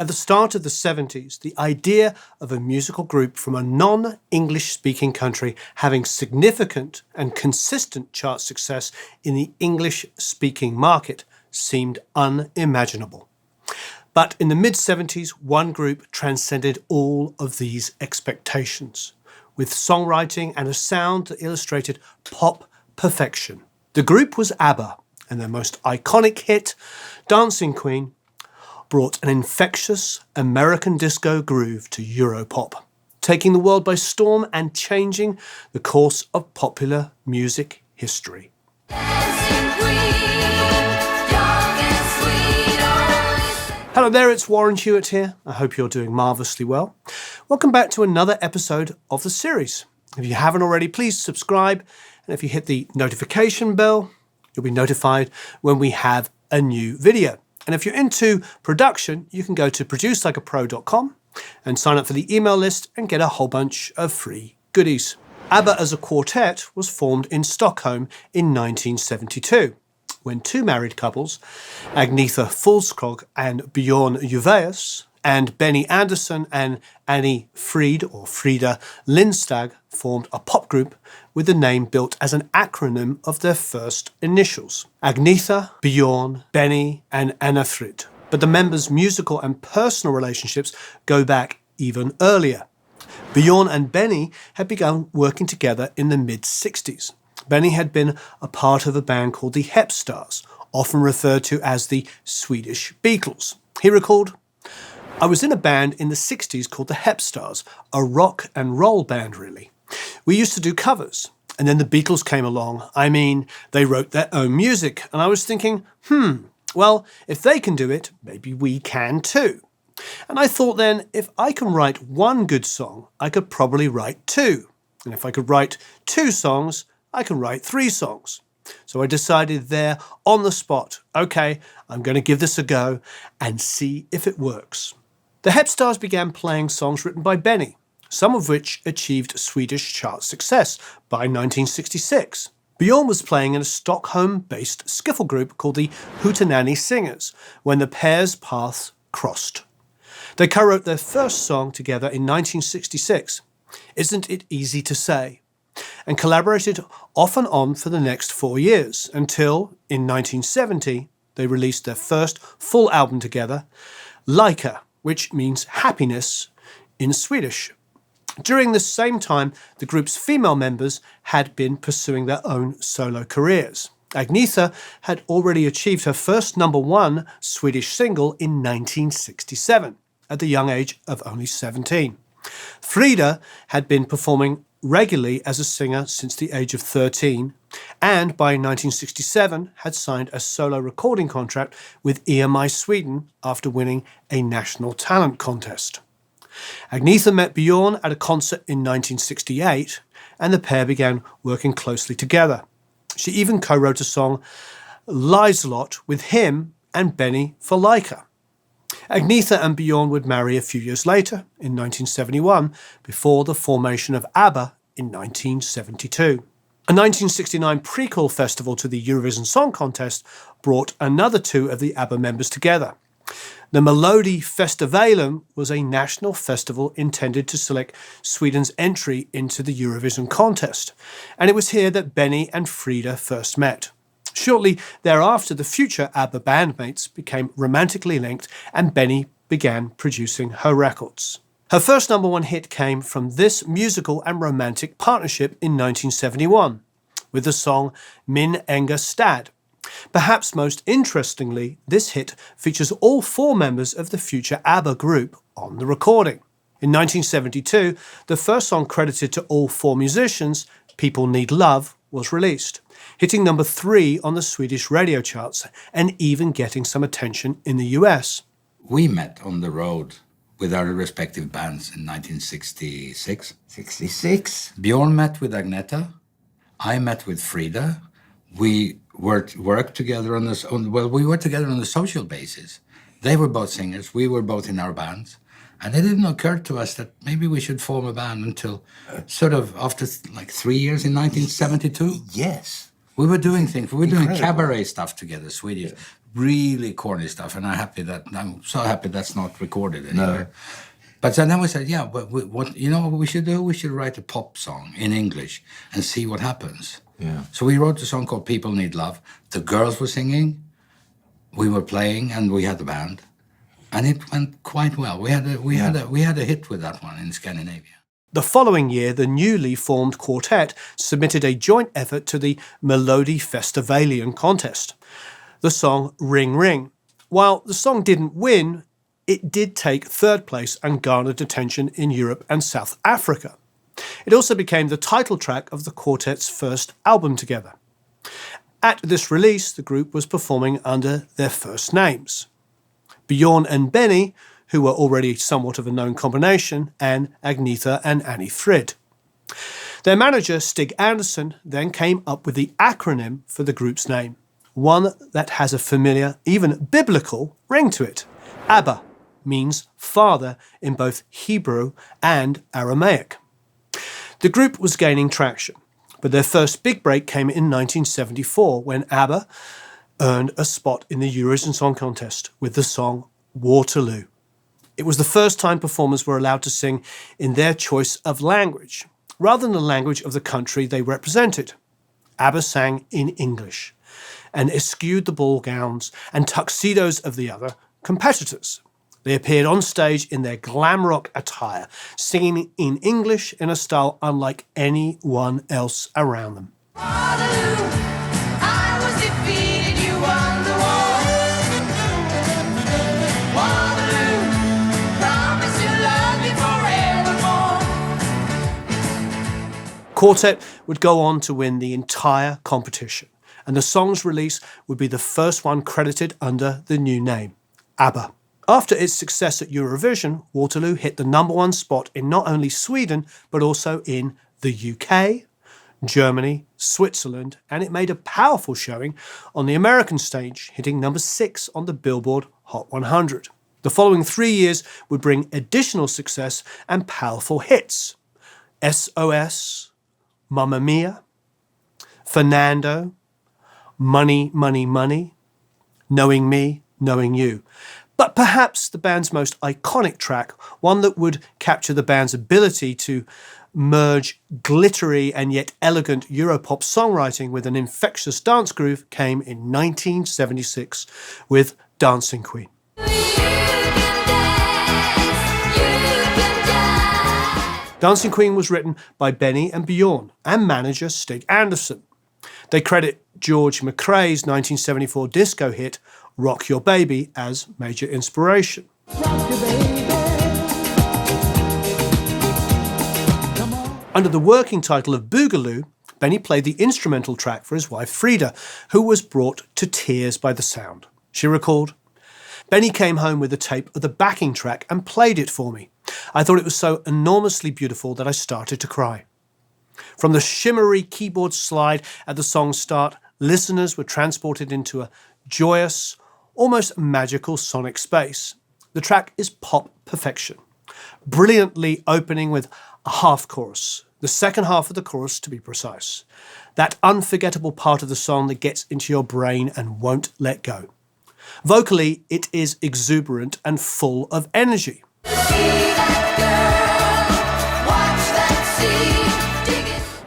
At the start of the 70s, the idea of a musical group from a non-English speaking country having significant and consistent chart success in the English-speaking market seemed unimaginable. But in the mid-70s, one group transcended all of these expectations, with songwriting and a sound that illustrated pop perfection. The group was Abba, and their most iconic hit, Dancing Queen, brought an infectious American disco groove to EuroPop, taking the world by storm and changing the course of popular music history. Hello there, it's Warren Hewitt here. I hope you're doing marvellously well. Welcome back to another episode of the series. If you haven't already, please subscribe, and if you hit the notification bell, you'll be notified when we have a new video. And if you're into production, you can go to producelikeapro.com and sign up for the email list and get a whole bunch of free goodies. Abba as a quartet was formed in Stockholm in 1972, when two married couples, Ag-neh-tha Fältskog and Björn Ulvaeus, and Benny Andersson and Anni-Frid or Frida Lyngstad formed a pop group with the name built as an acronym of their first initials, Ag-neh-tha, Björn, Benny and Anni-Frid. But the members' musical and personal relationships go back even earlier. Björn and Benny had begun working together in the mid-60s. Benny had been a part of a band called the Hepstars, often referred to as the Swedish Beatles. He recalled, "I was in a band in the 60s called the Hepstars, a rock and roll band really. We used to do covers, and then the Beatles came along. I mean, they wrote their own music, and I was thinking, well, if they can do it, maybe we can too. And I thought then, if I can write one good song, I could probably write two. And if I could write two songs, I can write three songs. So I decided there on the spot, okay, I'm going to give this a go and see if it works." The Hepstars began playing songs written by Benny, some of which achieved Swedish chart success by 1966. Björn was playing in a Stockholm-based skiffle group called the Hootenanny Singers when the pair's paths crossed. They co-wrote their first song together in 1966, Isn't It Easy to Say, and collaborated off and on for the next 4 years, until, in 1970, they released their first full album together, Lika, which means happiness in Swedish. During this same time, the group's female members had been pursuing their own solo careers. Agnetha had already achieved her first #1 Swedish single in 1967, at the young age of only 17. Frida had been performing regularly as a singer since the age of 13, and by 1967 had signed a solo recording contract with EMI Sweden after winning a national talent contest. Agnetha met Björn at a concert in 1968, and the pair began working closely together. She even co-wrote a song, Lieslott, with him and Benny for Lika. Agnetha and Björn would marry a few years later, in 1971, before the formation of Abba in 1972. A 1969 prequel festival to the Eurovision Song Contest brought another two of the Abba members together. The Melodifestivalen was a national festival intended to select Sweden's entry into the Eurovision contest, and it was here that Benny and Frida first met. Shortly thereafter, the future Abba bandmates became romantically linked, and Benny began producing her records. Her first #1 hit came from this musical and romantic partnership in 1971, with the song Min Egen Stad. Perhaps most interestingly, this hit features all four members of the future Abba group on the recording. In 1972, the first song credited to all four musicians, People Need Love, was released, hitting #3 on the Swedish radio charts and even getting some attention in the US. We met on the road with our respective bands in 1966. 66? Björn met with Agnetha. I met with Frida. We worked together on this. We worked together on the social basis. They were both singers. We were both in our bands. And it didn't occur to us that maybe we should form a band until sort of after like 3 years in 1972. Yes. We were doing things. We were doing Incredible. cabaret stuff together, Swedish. really corny stuff, and I'm so happy that's not recorded anywhere. No. But then we said, yeah, but what we should do? We should write a pop song in English and see what happens. Yeah. So we wrote a song called People Need Love. The girls were singing, we were playing, and we had the band. And it went quite well. We had a hit with that one in Scandinavia. The following year, the newly formed quartet submitted a joint effort to the Melodifestivalen contest. The song Ring Ring. While the song didn't win, it did take third place and garnered attention in Europe and South Africa. It also became the title track of the quartet's first album together. At this release, the group was performing under their first names: Björn and Benny, who were already somewhat of a known combination, and Ag-neh-tha and Anni-Frid. Their manager, Stig Andersson, then came up with the acronym for the group's name, one that has a familiar, even biblical, ring to it. Abba means father in both Hebrew and Aramaic. The group was gaining traction, but their first big break came in 1974 when Abba earned a spot in the Eurovision Song Contest with the song Waterloo. It was the first time performers were allowed to sing in their choice of language, rather than the language of the country they represented. Abba sang in English and eschewed the ball gowns and tuxedos of the other competitors. They appeared on stage in their glam rock attire, singing in English in a style unlike anyone else around them. Waterloo, I was defeated, you won the war. Waterloo, promise you'll love me forevermore. Quartet would go on to win the entire competition, and the song's release would be the first one credited under the new name, Abba. After its success at Eurovision, Waterloo hit the #1 spot in not only Sweden, but also in the UK, Germany, Switzerland, and it made a powerful showing on the American stage, hitting #6 on the Billboard Hot 100. The following 3 years would bring additional success and powerful hits: SOS, Mamma Mia, Fernando, Money, Money, Money, Knowing Me, Knowing You. But perhaps the band's most iconic track, one that would capture the band's ability to merge glittery and yet elegant EuroPop songwriting with an infectious dance groove, came in 1976 with Dancing Queen. Dancing Queen was written by Benny and Björn and manager Stig Andersson. They credit George McRae's 1974 disco hit Rock Your Baby as major inspiration. Under the working title of Boogaloo, Benny played the instrumental track for his wife Frida, who was brought to tears by the sound. She recalled, "Benny came home with a tape of the backing track and played it for me. I thought it was so enormously beautiful that I started to cry." From the shimmery keyboard slide at the song's start, listeners were transported into a joyous, almost magical sonic space. The track is pop perfection, brilliantly opening with a half chorus, the second half of the chorus to be precise. That unforgettable part of the song that gets into your brain and won't let go. Vocally, it is exuberant and full of energy.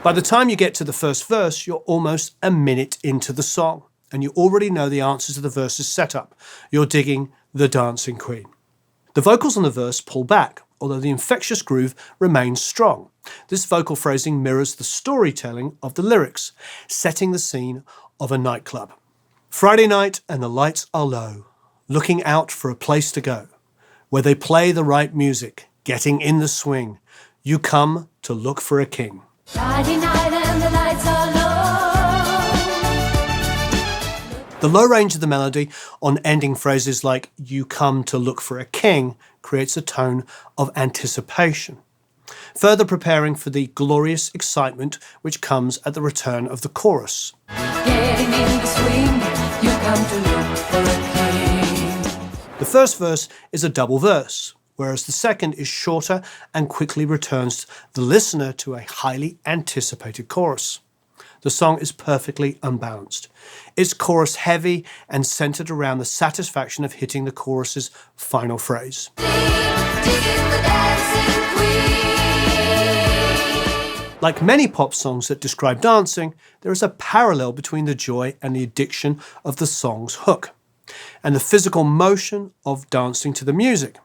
By the time you get to the first verse, you're almost a minute into the song, and you already know the answers to the verse's setup. You're digging the Dancing Queen. The vocals on the verse pull back, although the infectious groove remains strong. This vocal phrasing mirrors the storytelling of the lyrics, setting the scene of a nightclub. Friday night and the lights are low, looking out for a place to go, where they play the right music, getting in the swing. You come to look for a king. Friday night and the lights are low. The low range of the melody on ending phrases like "you come to look for a king" creates a tone of anticipation, further preparing for the glorious excitement which comes at the return of the chorus. Getting in the swing, you come to look for a king. The first verse is a double verse, whereas the second is shorter and quickly returns the listener to a highly anticipated chorus. The song is perfectly unbalanced. It's chorus heavy and centered around the satisfaction of hitting the chorus's final phrase. Like many pop songs that describe dancing, there is a parallel between the joy and the addiction of the song's hook, and the physical motion of dancing to the music.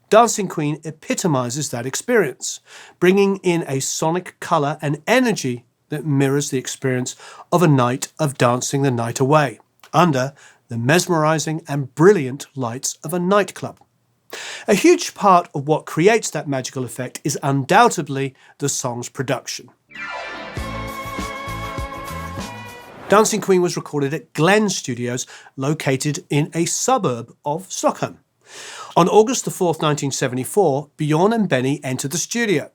Dancing Queen epitomizes that experience, bringing in a sonic color and energy that mirrors the experience of a night of dancing the night away, under the mesmerizing and brilliant lights of a nightclub. A huge part of what creates that magical effect is undoubtedly the song's production. Dancing Queen was recorded at Glen Studios, located in a suburb of Stockholm. On August 4th, 1974, Björn and Benny entered the studio,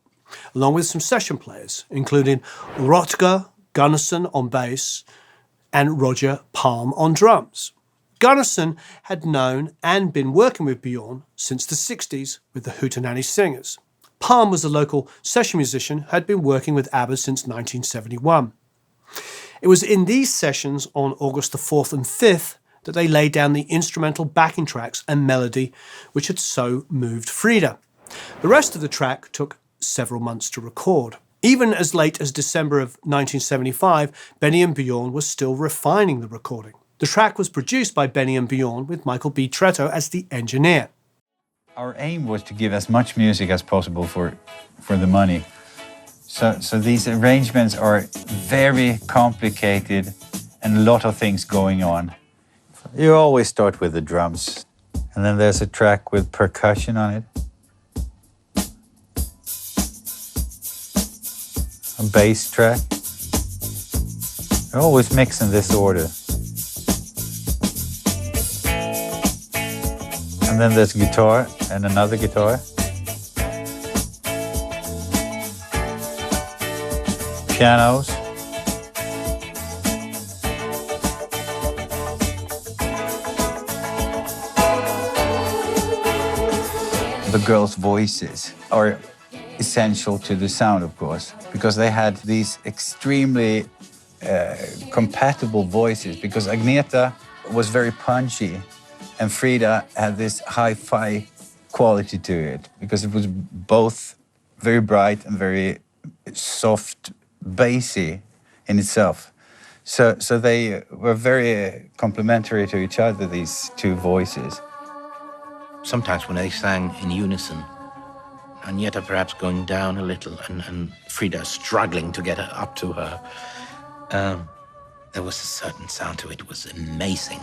along with some session players, including Rutger Gunnarsson on bass and Roger Palm on drums. Gunnarsson had known and been working with Björn since the 60s with the Hootenanny Singers. Palm was a local session musician who had been working with Abba since 1971. It was in these sessions on August the 4th and 5th that they laid down the instrumental backing tracks and melody which had so moved Frida. The rest of the track took several months to record. Even as late as December of 1975, Benny and Björn were still refining the recording. The track was produced by Benny and Björn with Michael B. Tretto as the engineer. Our aim was to give as much music as possible for the money. So these arrangements are very complicated and a lot of things going on. You always start with the drums, and then there's a track with percussion on it. A bass track. I always mix in this order. And then there's guitar and another guitar. Pianos. The girls' voices are essential to the sound, of course, because they had these extremely compatible voices, because Agnetha was very punchy and Frida had this hi-fi quality to it, because it was both very bright and very soft, bassy in itself. So they were very complementary to each other, these two voices. Sometimes when they sang in unison, Agnetha perhaps going down a little and Frida struggling to get up to her, there was a certain sound to it. It was amazing.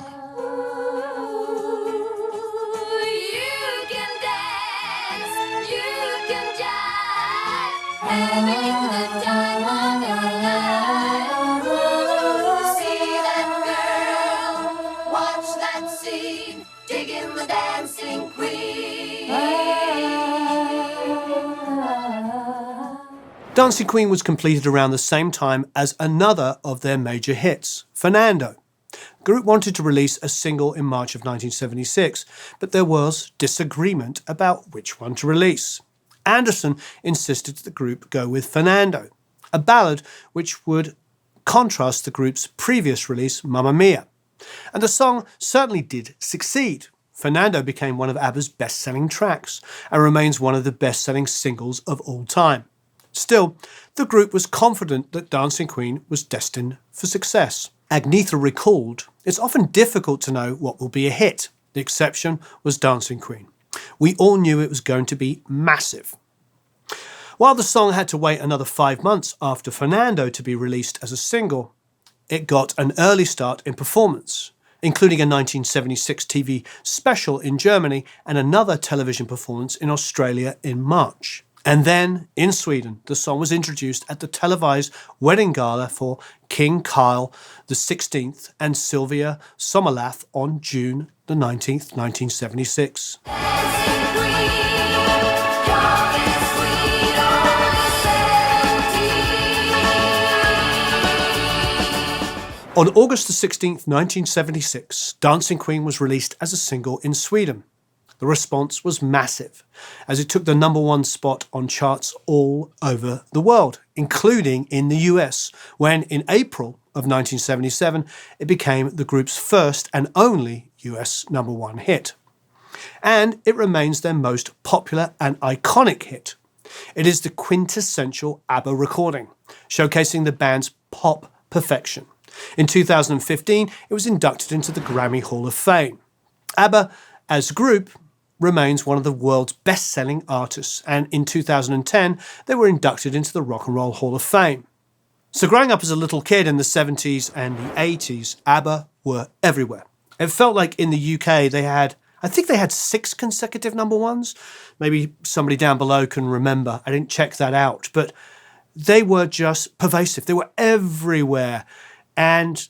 Dancing Queen was completed around the same time as another of their major hits, Fernando. The group wanted to release a single in March of 1976, but there was disagreement about which one to release. Andersson insisted the group go with Fernando, a ballad which would contrast the group's previous release, Mamma Mia. And the song certainly did succeed. Fernando became one of Abba's best-selling tracks and remains one of the best-selling singles of all time. Still, the group was confident that Dancing Queen was destined for success. Agnetha recalled, "It's often difficult to know what will be a hit. The exception was Dancing Queen. We all knew it was going to be massive." While the song had to wait another 5 months after Fernando to be released as a single, it got an early start in performance, including a 1976 TV special in Germany and another television performance in Australia in March. And then, in Sweden, the song was introduced at the televised wedding gala for King Carl XVI and Sylvia Sommerlath on June the 19th, 1976. On August the 16th, 1976, Dancing Queen was released as a single in Sweden. The response was massive, as it took the #1 spot on charts all over the world, including in the US, when in April of 1977 it became the group's first and only US #1 hit. And it remains their most popular and iconic hit. It is the quintessential ABBA recording, showcasing the band's pop perfection. In 2015, it was inducted into the Grammy Hall of Fame. ABBA, as a group, remains one of the world's best-selling artists, and in 2010, they were inducted into the Rock and Roll Hall of Fame. So growing up as a little kid in the 70s and the 80s, ABBA were everywhere. It felt like in the UK I think they had 6 consecutive #1s. Maybe somebody down below can remember. I didn't check that out, but they were just pervasive. They were everywhere, and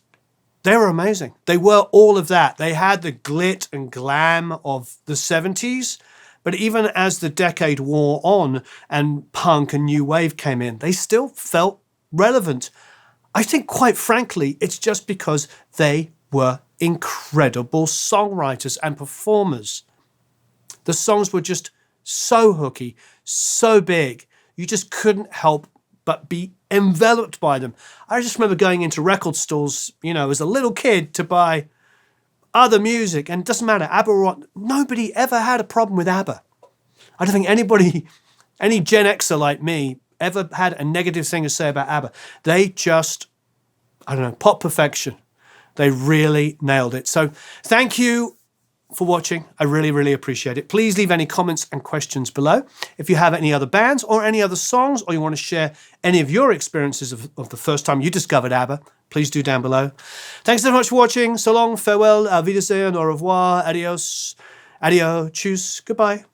they were amazing. They were all of that. They had the glit and glam of the 70s, but even as the decade wore on and punk and new wave came in, they still felt relevant. I think, quite frankly, it's just because they were incredible songwriters and performers. The songs were just so hooky, so big, you just couldn't help but be enveloped by them. I just remember going into record stores, as a little kid to buy other music, and it doesn't matter, ABBA or what, nobody ever had a problem with ABBA. I don't think any Gen Xer like me ever had a negative thing to say about ABBA. They just, pop perfection. They really nailed it. So thank you for watching. I really, really appreciate it. Please leave any comments and questions below. If you have any other bands or any other songs, or you want to share any of your experiences of the first time you discovered ABBA, please do down below. Thanks so much for watching. So long, farewell, auf Wiedersehen, au revoir, adios, adio, tschüss, goodbye.